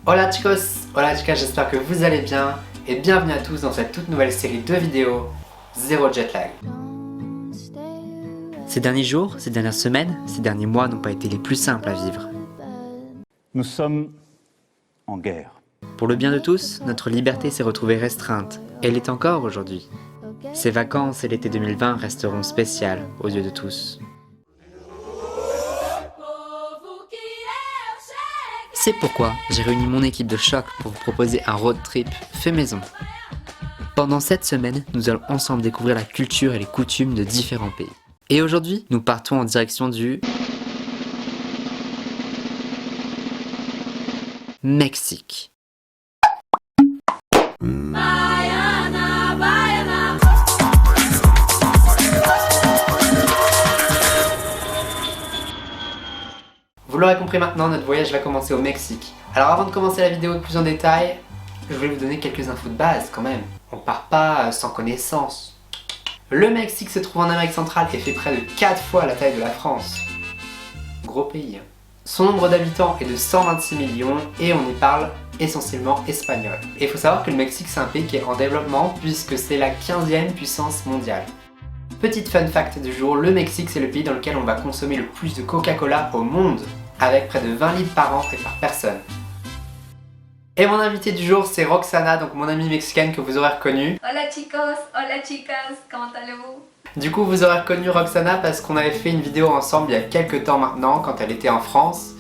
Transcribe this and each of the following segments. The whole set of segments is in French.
Hola chicos, hola chicas, j'espère que vous allez bien et bienvenue à tous dans cette toute nouvelle série de vidéos Zéro Jet Lag. Ces derniers jours, ces dernières semaines, ces derniers mois n'ont pas été les plus simples à vivre. Nous sommes en guerre. Pour le bien de tous, notre liberté s'est retrouvée restreinte, et elle est encore aujourd'hui. Ces vacances et l'été 2020 resteront spéciales aux yeux de tous. C'est pourquoi j'ai réuni mon équipe de choc pour vous proposer un road trip fait maison. Pendant cette semaine, nous allons ensemble découvrir la culture et les coutumes de différents pays. Et aujourd'hui, nous partons en direction du Mexique. Vous l'aurez compris maintenant, notre voyage va commencer au Mexique. Alors avant de commencer la vidéo plus en détail, je voulais vous donner quelques infos de base quand même. On part pas sans connaissance. Le Mexique se trouve en Amérique centrale et fait près de 4 fois la taille de la France. Gros pays. Son nombre d'habitants est de 126 millions et on y parle essentiellement espagnol. Et il faut savoir que le Mexique c'est un pays qui est en développement puisque c'est la 15e puissance mondiale. Petite fun fact du jour, le Mexique c'est le pays dans lequel on va consommer le plus de Coca-Cola au monde, avec près de 20 litres par an et par personne. Et mon invité du jour c'est Roxana, donc mon amie mexicaine que vous aurez reconnue. Hola chicos, hola chicas, comment allez-vous? Du coup vous aurez reconnu Roxana parce qu'on avait fait une vidéo ensemble il y a quelques temps maintenant quand elle était en France.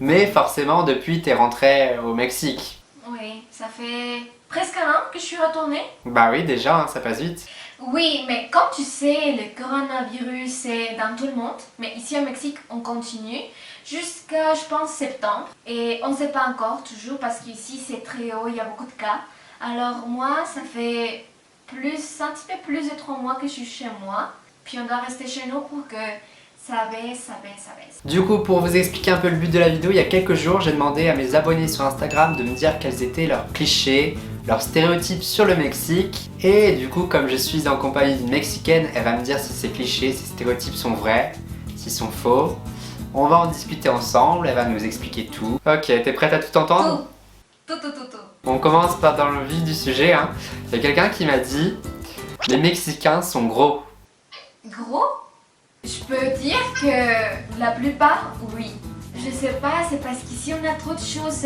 Mais forcément depuis t'es rentrée au Mexique. Oui, ça fait presque un an que je suis retournée. Bah oui déjà, hein, ça passe vite. Oui, mais comme tu sais, le coronavirus est dans tout le monde. Mais ici au Mexique, on continue jusqu'à, je pense, septembre. Et on ne sait pas encore toujours parce qu'ici c'est très haut, il y a beaucoup de cas. Alors moi, ça fait un petit peu plus de 3 mois que je suis chez moi. Puis on doit rester chez nous pour que ça baisse. Du coup, pour vous expliquer un peu le but de la vidéo, il y a quelques jours, j'ai demandé à mes abonnés sur Instagram de me dire quels étaient leurs clichés, leurs stéréotypes sur le Mexique. Et du coup, comme je suis en compagnie d'une Mexicaine, elle va me dire si ces clichés, ces stéréotypes sont vrais, s'ils sont faux. On va en discuter ensemble, elle va nous expliquer tout. Ok, t'es prête à tout entendre? Tout. On commence par dans le vif du sujet. Hein. Il y a quelqu'un qui m'a dit « Les Mexicains sont gros ». Gros? Je peux dire que la plupart, oui. Je sais pas, c'est parce qu'ici on a trop de choses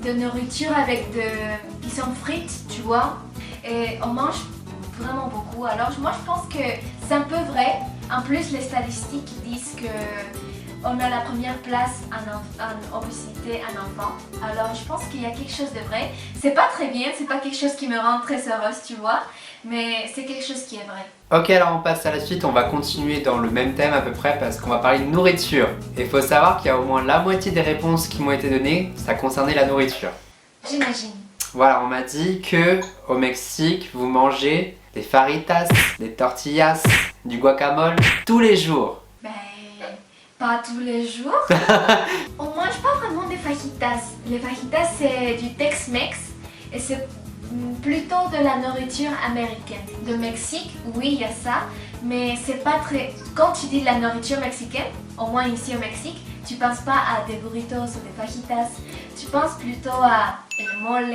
de nourriture qui sont frites, tu vois. Et on mange vraiment beaucoup. Alors moi je pense que c'est un peu vrai. En plus les statistiques disent que on a la première place en obésité en enfant. Alors je pense qu'il y a quelque chose de vrai. C'est pas très bien, c'est pas quelque chose qui me rend très heureuse, tu vois. Mais c'est quelque chose qui est vrai. Ok, alors on passe à la suite, on va continuer dans le même thème à peu près parce qu'on va parler de nourriture. Et il faut savoir qu'il y a au moins la moitié des réponses qui m'ont été données, ça concernait la nourriture. J'imagine. Voilà, on m'a dit que au Mexique, vous mangez des faritas, des tortillas, du guacamole tous les jours. Ben, pas tous les jours. On mange pas vraiment des fajitas. Les fajitas c'est du Tex-Mex et c'est plutôt de la nourriture américaine. De Mexique, oui, il y a ça, mais c'est pas très... Quand tu dis de la nourriture mexicaine, au moins ici au Mexique, tu penses pas à des burritos ou des fajitas. Tu penses plutôt à el mole,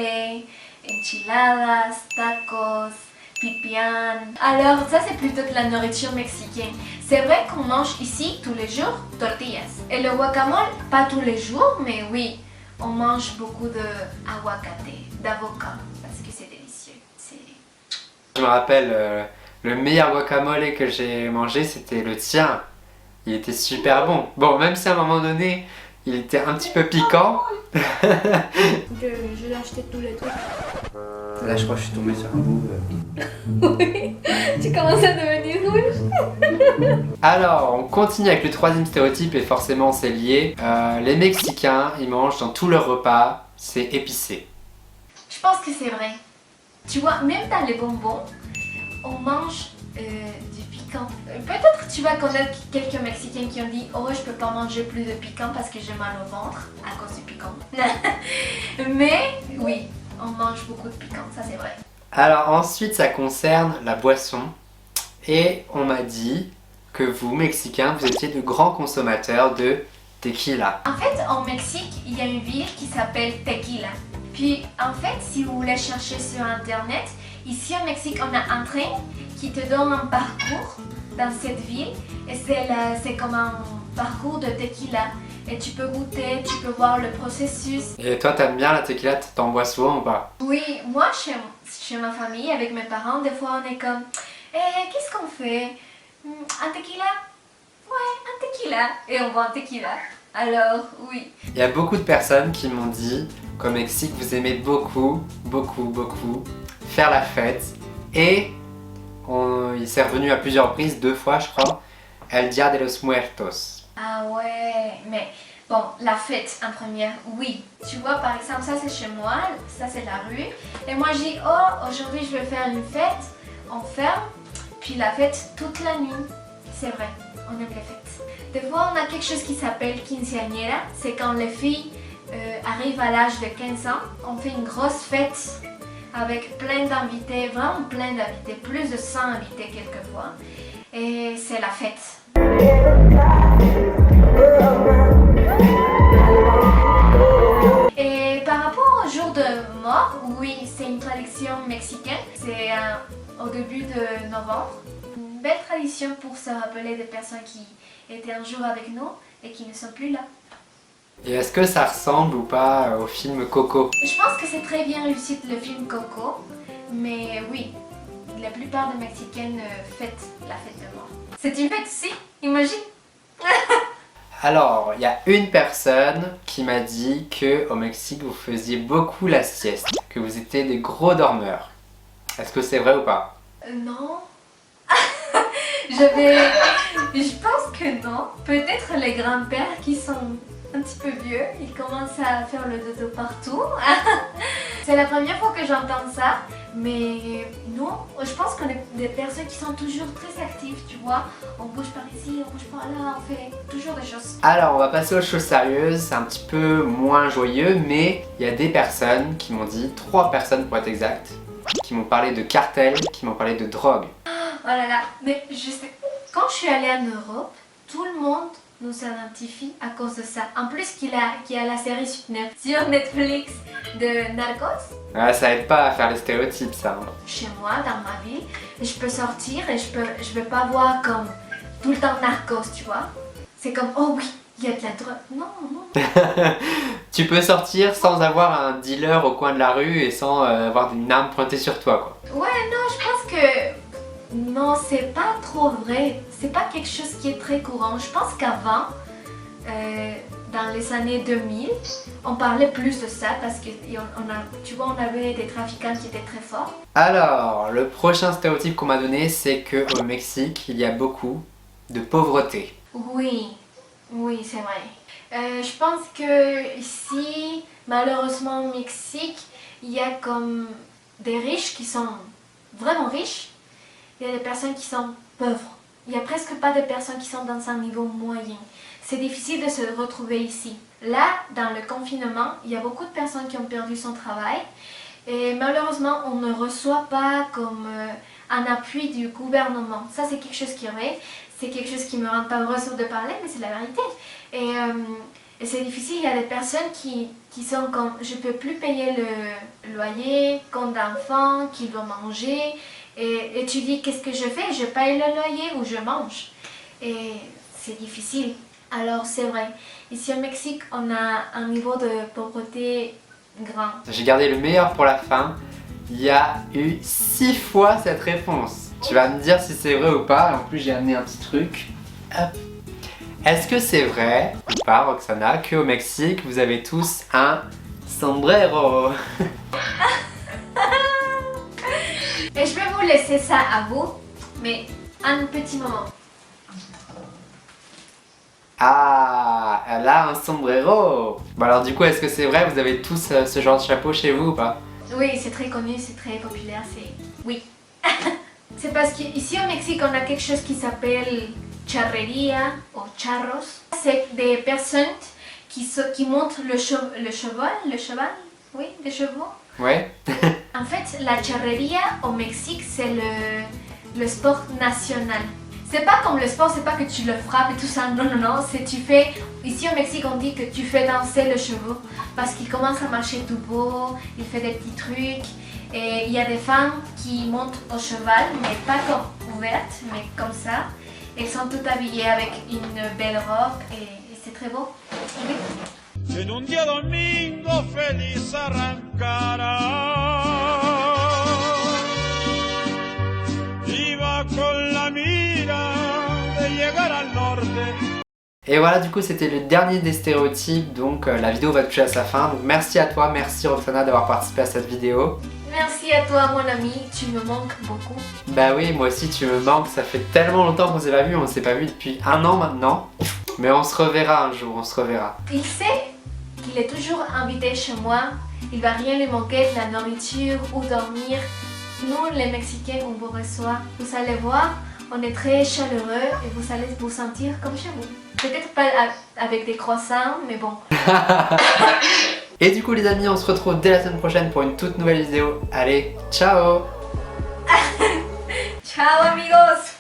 enchiladas, tacos, pipián. Alors ça c'est plutôt de la nourriture mexicaine. C'est vrai qu'on mange ici tous les jours tortillas. Et le guacamole, pas tous les jours, mais oui, on mange beaucoup d'avocat. Parce que c'est délicieux. Je me rappelle, le meilleur guacamole que j'ai mangé, c'était le tien. Il était super bon. Bon, même si à un moment donné, il était un petit peu piquant. Je l'ai acheté tous les trucs. Là, je crois que je suis tombé sur un bout. Oui, tu commences à devenir rouge. Alors, on continue avec le troisième stéréotype et forcément c'est lié. Les Mexicains, ils mangent dans tous leurs repas, c'est épicé. Je pense que c'est vrai. Tu vois, même dans les bonbons, on mange du piquant. Peut-être tu vas connaître quelques Mexicains qui ont dit « Oh, je peux pas manger plus de piquant parce que j'ai mal au ventre à cause du piquant. » Mais oui, on mange beaucoup de piquant, ça c'est vrai. Alors ensuite, ça concerne la boisson. Et on m'a dit que vous, Mexicains, vous étiez de grands consommateurs de Tequila. En fait, au Mexique, il y a une ville qui s'appelle Tequila. Puis, en fait, si vous voulez chercher sur Internet, ici au Mexique, on a un train qui te donne un parcours dans cette ville. Et c'est comme un parcours de tequila. Et tu peux goûter, tu peux voir le processus. Et toi, t'aimes bien la tequila? T'en bois souvent ou pas? Oui, moi, chez ma famille, avec mes parents, des fois, on est comme qu'est-ce qu'on fait? Un tequila? Ouais, un tequila. Et on boit un tequila. Alors, oui. Il y a beaucoup de personnes qui m'ont dit qu'au Mexique, vous aimez beaucoup faire la fête. Et il s'est revenu à plusieurs reprises, 2 fois je crois, El Dia de los Muertos. Ah ouais, mais bon, la fête en première, oui. Tu vois, par exemple, ça c'est chez moi, ça c'est la rue. Et moi je dis, oh, aujourd'hui je vais faire une fête, on ferme, puis la fête toute la nuit. C'est vrai, on aime les fêtes. Des fois, on a quelque chose qui s'appelle quinceañera, c'est quand les filles arrivent à l'âge de 15 ans, on fait une grosse fête avec plein d'invités, vraiment plein d'invités, plus de 100 invités quelquefois. Et c'est la fête. Et par rapport au jour de mort, oui, c'est une tradition mexicaine. C'est au début de novembre. Une belle tradition pour se rappeler des personnes qui étaient un jour avec nous et qui ne sont plus là. Et est-ce que ça ressemble ou pas au film Coco? Je pense que c'est très bien réussi le film Coco, mais oui, la plupart des Mexicaines fêtent la fête de mort. C'est une fête aussi, imagine. Alors, il y a une personne qui m'a dit qu'au Mexique, vous faisiez beaucoup la sieste, que vous étiez des gros dormeurs. Est-ce que c'est vrai ou pas? Non. Je pense que non. Peut-être les grands-pères qui sont un petit peu vieux, ils commencent à faire le dodo partout. C'est la première fois que j'entends ça, mais non, je pense qu'on est des personnes qui sont toujours très actives, tu vois. On bouge par ici, on bouge par là, on fait toujours des choses. Alors, on va passer aux choses sérieuses, c'est un petit peu moins joyeux, mais il y a des personnes qui m'ont dit, 3 personnes pour être exact, qui m'ont parlé de cartel, qui m'ont parlé de drogue. Oh là là, mais je sais, quand je suis allée en Europe, tout le monde nous identifie à cause de ça. En plus qu'il y a la série sur Netflix de Narcos. Ouais, ça aide pas à faire les stéréotypes, ça. Chez moi, dans ma ville, je peux sortir et je vais pas voir comme tout le temps Narcos, tu vois. C'est comme, oh oui, il y a de la drogue. Non, non. Tu peux sortir sans avoir un dealer au coin de la rue et sans avoir une arme pointée sur toi, quoi. Ouais, non, je pense que non, c'est pas trop vrai. C'est pas quelque chose qui est très courant. Je pense qu'avant, dans les années 2000, on parlait plus de ça parce que tu vois, on avait des trafiquants qui étaient très forts. Alors, le prochain stéréotype qu'on m'a donné, c'est qu'au Mexique, il y a beaucoup de pauvreté. Oui, oui, c'est vrai. Je pense que ici, malheureusement au Mexique, il y a comme des riches qui sont vraiment riches. Il y a des personnes qui sont pauvres. Il n'y a presque pas de personnes qui sont dans un niveau moyen. C'est difficile de se retrouver ici. Là, dans le confinement, il y a beaucoup de personnes qui ont perdu son travail. Et malheureusement, on ne reçoit pas comme un appui du gouvernement. Ça, c'est quelque chose qui est vrai. C'est quelque chose qui me rend pas heureuse de parler, mais c'est la vérité. Et c'est difficile. Il y a des personnes qui sont comme je peux plus payer le loyer, compte d'enfants, qui doivent manger. Et tu dis qu'est-ce que je fais? Je paye le loyer ou je mange. Et c'est difficile. Alors c'est vrai. Ici au Mexique, on a un niveau de pauvreté grand. J'ai gardé le meilleur pour la fin. Il y a eu 6 fois cette réponse. Tu vas me dire si c'est vrai ou pas. En plus, j'ai amené un petit truc. Hop. Est-ce que c'est vrai ou pas, Roxana, qu'au Mexique, vous avez tous un sombrero? Et je vais vous laisser ça à vous, mais un petit moment. Ah, elle a un sombrero. Bon alors du coup, est-ce que c'est vrai, vous avez tous ce genre de chapeau chez vous ou pas? Oui, c'est très connu, c'est très populaire, c'est... Oui. C'est parce qu'ici au Mexique, on a quelque chose qui s'appelle charrería ou charros. C'est des personnes qui montent le cheval, oui, des chevaux. Ouais. En fait, la charrería au Mexique, c'est le sport national. C'est pas comme le sport, c'est pas que tu le frappes et tout ça, non, non, non, c'est tu fais, ici au Mexique on dit que tu fais danser le cheval parce qu'il commence à marcher tout beau, il fait des petits trucs et il y a des femmes qui montent au cheval, mais pas comme ouvertes, mais comme ça. Elles sont toutes habillées avec une belle robe et c'est très beau. Oui. En un día domingo feliz arrancará, iba con la mira de llegar al norte. Et voilà, du coup c'était le dernier des stéréotypes, donc la vidéo va toucher à sa fin. Donc merci à toi, merci Roxana d'avoir participé à cette vidéo. Merci à toi mon ami, tu me manques beaucoup. Bah oui, moi aussi tu me manques, ça fait tellement longtemps qu'on s'est pas vu, on s'est pas vu depuis 1 an maintenant. Mais on se reverra un jour, on se reverra. Il sait qu'il est toujours invité chez moi, il va rien lui manquer de la nourriture ou dormir. Nous les Mexicains on vous reçoit, vous allez voir, on est très chaleureux et vous allez vous sentir comme chez vous. Peut-être pas avec des croissants, mais bon. Et du coup les amis, on se retrouve dès la semaine prochaine pour une toute nouvelle vidéo. Allez, ciao! Ciao amigos!